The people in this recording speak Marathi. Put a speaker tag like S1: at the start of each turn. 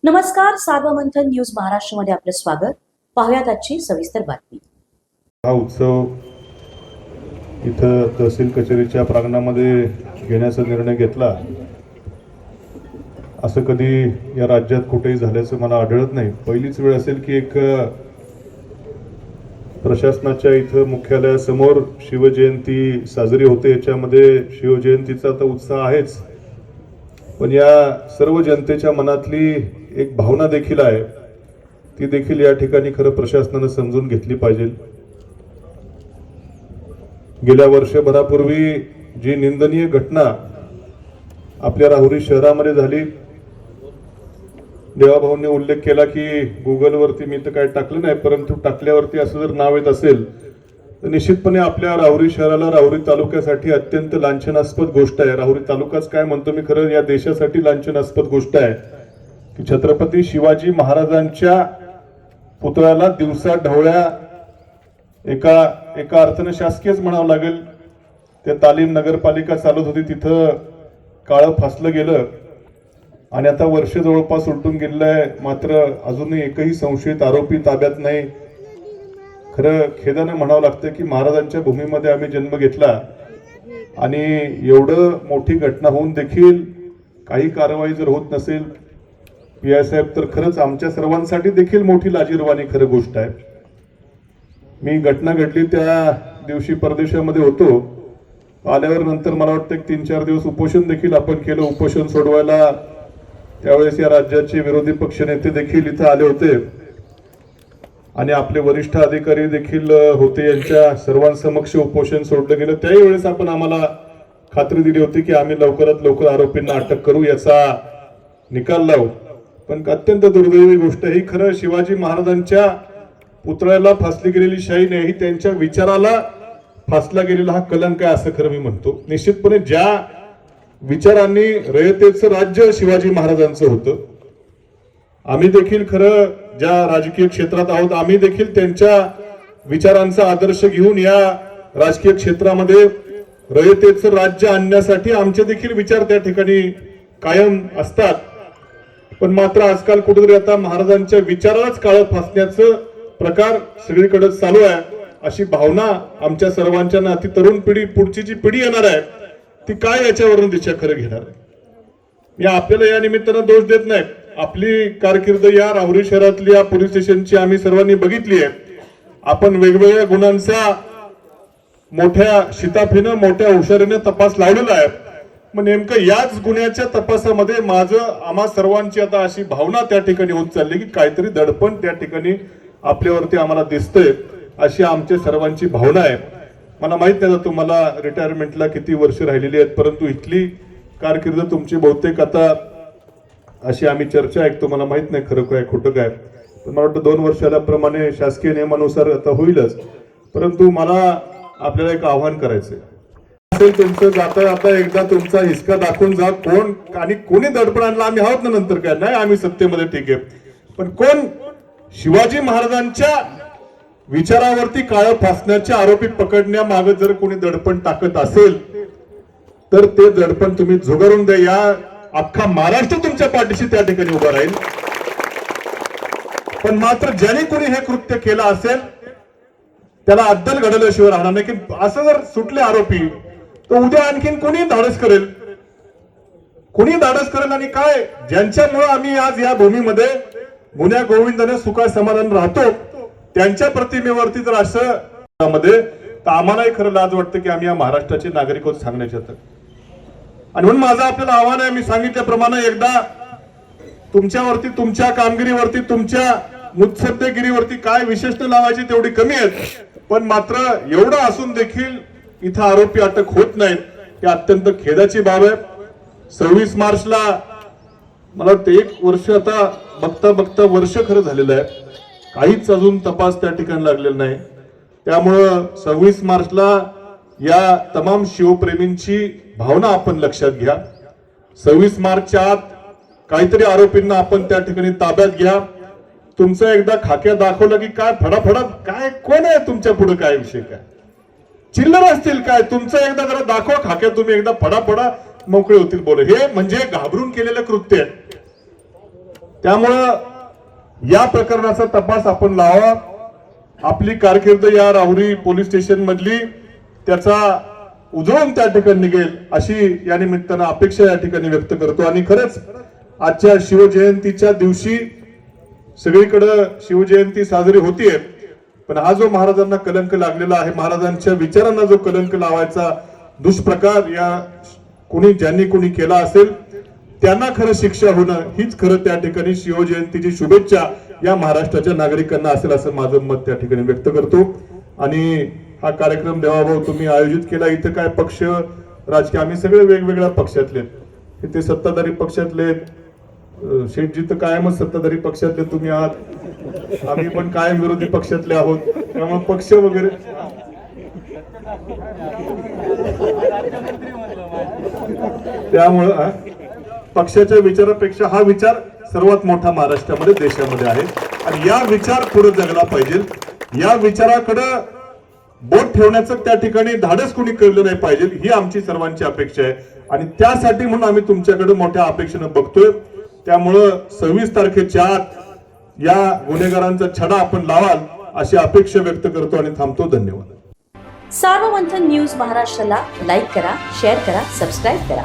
S1: नमस्कार, सार्वमंथन न्यूज महाराष्ट्रमध्ये आपलं स्वागत. पाहुयात आजची सविस्तर बातमी.
S2: हा उत्सव इथं तहसील कचेरीच्या प्रांगणामध्ये घेण्याचा निर्णय घेतला. असं कधी या राज्यात कुठेही झाल्याचं मला आढळत नाही. पहिलीच वेळ असेल की एक प्रशासनाच्या इथं मुख्यालयासमोर शिवजयंती साजरी होते. याच्यामध्ये शिवजयंतीचा तर उत्साह आहेच, पण या सर्व जनतेच्या मनातली एक भावना देखील आहे, ती देखील या ठिकाणी खरं प्रशासनानं समजून घेतली पाहिजे. गेल्या वर्षभरापूर्वी जी निंदनीय घटना आपल्या राहुरी शहरामध्ये झाली, देवाभाऊंनी उल्लेख केला की गुगलवरती मी तर काय टाकलं नाही, परंतु टाकल्यावरती असं जर नाव येत असेल तर निश्चितपणे आपल्या राहुरी शहराला, राहुरी तालुक्यासाठी अत्यंत लांछनास्पद गोष्ट आहे. राहुरी तालुकाच काय म्हणतो मी, खरं या देशासाठी लांछनास्पद गोष्ट आहे की छत्रपती शिवाजी महाराजांच्या पुतळ्याला दिवसा ढवळ्या एका अर्थानं शासकीयच म्हणावं लागेल, त्या तालीम नगरपालिका चालत होती, तिथं काळं फासलं गेलं आणि आता वर्ष जवळपास उलटून गेलेलं आहे, मात्र अजूनही एकही संशयित आरोपी ताब्यात नाही. खरं खेदानं म्हणावं लागतं की महाराजांच्या भूमीमध्ये आम्ही जन्म घेतला आणि एवढं मोठी घटना होऊन देखील काही कारवाई जर होत नसेल पी.आय. साहेब, तर खरंच आमच्या सर्वांसाठी देखील मोठी लाजिरवाणी खरं गोष्ट आहे. मी घटना घडली त्या दिवशी परदेशामध्ये होतो. आल्यावर नंतर मला वाटतं 3-4 दिवस उपोषण देखील आपण केलं. उपोषण सोडवायला त्यावेळेस या राज्याचे विरोधी पक्ष नेते देखील इथं आले होते आणि आपले वरिष्ठ अधिकारी देखील होते. यांच्या सर्वांसमक्ष उपोषण सोडलं गेलं. त्याही वेळेस आपण आम्हाला खात्री दिली होती की आम्ही लवकरात लवकर आरोपींना अटक करू, याचा निकाल लावू. पण अत्यंत दुर्दैवी गोष्ट ही, खरं शिवाजी महाराजांच्या पुतळ्याला फासली गेलेली शाही नाही, ही त्यांच्या विचाराला फासला गेलेला हा कलंक आहे असं खरं मी म्हणतो. निश्चितपणे ज्या विचारांनी रयतेचं राज्य शिवाजी महाराजांचं होतं, आम्ही देखील खरं ज्या राजकीय क्षेत्रात आहोत, आम्ही देखील त्यांच्या विचारांचा आदर्श घेऊन या राजकीय क्षेत्रामध्ये रयतेचं राज्य आणण्यासाठी आमचे देखील विचार त्या ठिकाणी कायम असतात. पण मात्र आजकाल कुठेतरी आता महाराजांच्या विचारालाच काळं फासण्याचं प्रकार सगळीकडे चालू आहे, अशी भावना आमच्या सर्वांच्या नाती तरुण पिढी, पुढची जी पिढी येणार आहे ती काय याच्यावरून दिशा खरं घेणार आहे. मी आपल्याला या निमित्तानं दोष देत नाही. आपली कारकीर्द या राहुरी शहरातली या पोलीस स्टेशनची आम्ही सर्वांनी बघितली आहे. आपण वेगवेगळ्या गुन्ह्यांचा मोठ्या शिताफीनं, मोठ्या हुशारीने तपास लावलेला आहे. मग नेमकं याच गुन्ह्याच्या तपासामध्ये आम्हा सर्वांची आता अशी भावना त्या ठिकाणी होत चालली की काहीतरी दडपण त्या ठिकाणी आपल्यावरती आम्हाला दिसतंय, अशी आमच्या सर्वांची भावना आहे. मला माहित नाही तुम्हाला रिटायरमेंटला किती वर्ष राहिलेली आहेत, परंतु इथली कारकीर्द तुमची बहुतेक आता अशी आम्ही चर्चा ऐकतो, मला माहित नाही खरं काय खोटं काय, पण मला वाटतं 2 वर्षाला प्रमाणे शासकीय नियमानुसार आता होईलच. परंतु मला आपल्याला एक आव्हान करायचंय, तुमचं जाता एकदा तुमचा हिसका दाखवून जा. कोण आणि कोणी दडपण आणलं, आम्ही आहोत ना, नंतर काय नाही, आम्ही सत्तेमध्ये ठीक आहे, पण कोण शिवाजी महाराजांच्या विचारावरती काळं फासण्याचे आरोपी पकडण्यामागे जर कोणी दडपण टाकत असेल तर ते दडपण तुम्ही झुगारून द्या. या अख्खा महाराष्ट्र तुमच्या पाठीशी त्या ठिकाणी उभा राहील. पण मात्र ज्याने कोणी हे कृत्य केलं असेल त्याला अद्दल घडवल्याशिवाय राहणार नाही. की असं जर सुटले आरोपी तर उद्या आणखीन कोणी धाडस करेल, आणि काय ज्यांच्यामुळे आम्ही आज या भूमीमध्ये गुन्ह्या गोविंदाने सुखा समाधान राहतो त्यांच्या प्रतिमेवरती जर असं मध्ये, तर आम्हालाही खरं लाज वाटतं की आम्ही या महाराष्ट्राचे नागरिक होत सांगण्याच्या. आणि म्हणून माझं आपल्याला आव्हान आहे, मी सांगितल्याप्रमाणे एकदा तुमच्यावरती, तुमच्या कामगिरीवरती, तुमच्या मुत्सद्देगिरीवरती काय विशेषण लावायची तेवढी कमी आहेत, पण मात्र एवढं असून देखील इथं आरोपी अटक होत नाहीत, ही अत्यंत खेदाची बाब आहे. 26 मार्चला मला वाटतं 1 वर्ष आता बघता बघता वर्ष खरं झालेलं आहे, काहीच अजून तपास त्या ठिकाणी लागलेला नाही. त्यामुळं 26 मार्चला या तमाम शिवप्रेमींची भावना आपण लक्षात घ्या. 26 मार्चच्या आत काहीतरी आरोपींना आपण त्या ठिकाणी ताब्यात घ्या. तुमचं एकदा खाक्या दाखवलं की काय फडाफडा, काय कोण आहे तुमच्या पुढे, काय विषय, काय चिल्लर असतील काय, तुमचं एकदा जरा दाखवा खाक्या, तुम्ही एकदा फडाफडा मोकळे होतील बोल. हे म्हणजे घाबरून केलेलं कृत्य आहे. त्यामुळं या प्रकरणाचा तपास आपण लावा. आपली कारकीर्द या राहुरी पोलीस स्टेशन मधली त्याचा उजळून त्या ठिकाणी निघेल अशी या निमित्तानं अपेक्षा या ठिकाणी व्यक्त करतो. आणि खरंच आजच्या शिवजयंतीच्या दिवशी सगळीकडे शिवजयंती साजरी होतीये, पण हा जो महाराजांना कलंक लागलेला आहे, महाराजांच्या विचारांना जो कलंक लावायचा दुष्प्रकार या ज्यांनी कोणी केला असेल त्यांना खरं शिक्षा होणं हीच खरं त्या ठिकाणी शिवजयंतीची शुभेच्छा या महाराष्ट्राच्या नागरिकांना असेल असं माझं मत त्या ठिकाणी व्यक्त करतो. आणि हा कार्यक्रम देवाभाऊ तुम्ही आयोजित केला. इथं काय पक्ष राजकीय आम्ही सगळे वेगवेगळ्या पक्षातले, इथे सत्ताधारी पक्षातले, शेठजी तर कायमच सत्ताधारी पक्षातले तुम्ही आहात, आम्ही पण कायम विरोधी पक्षातले आहोत. त्यामुळे पक्ष वगैरे त्यामुळं पक्षाच्या विचारापेक्षा हा विचार सर्वात मोठा महाराष्ट्रामध्ये देशामध्ये आहे आणि या विचार पुढे जगला पाहिजे. या विचाराकडे बोट ठेवण्याचं त्या ठिकाणी धाडस कोणी केलं नाही पाहिजे ही आमची सर्वांची अपेक्षा आहे आणि त्यासाठी म्हणून आम्ही तुमच्याकडे मोठ्या अपेक्षेनं बघतोय. त्यामुळं 26 तारखेच्या आत या गुन्हेगारांचा छडा आपण लावाल अशी अपेक्षा व्यक्त करतो आणि थांबतो. धन्यवाद.
S1: सार्वमंथन न्यूज महाराष्ट्राला लाईक करा, शेअर करा, सबस्क्राईब करा.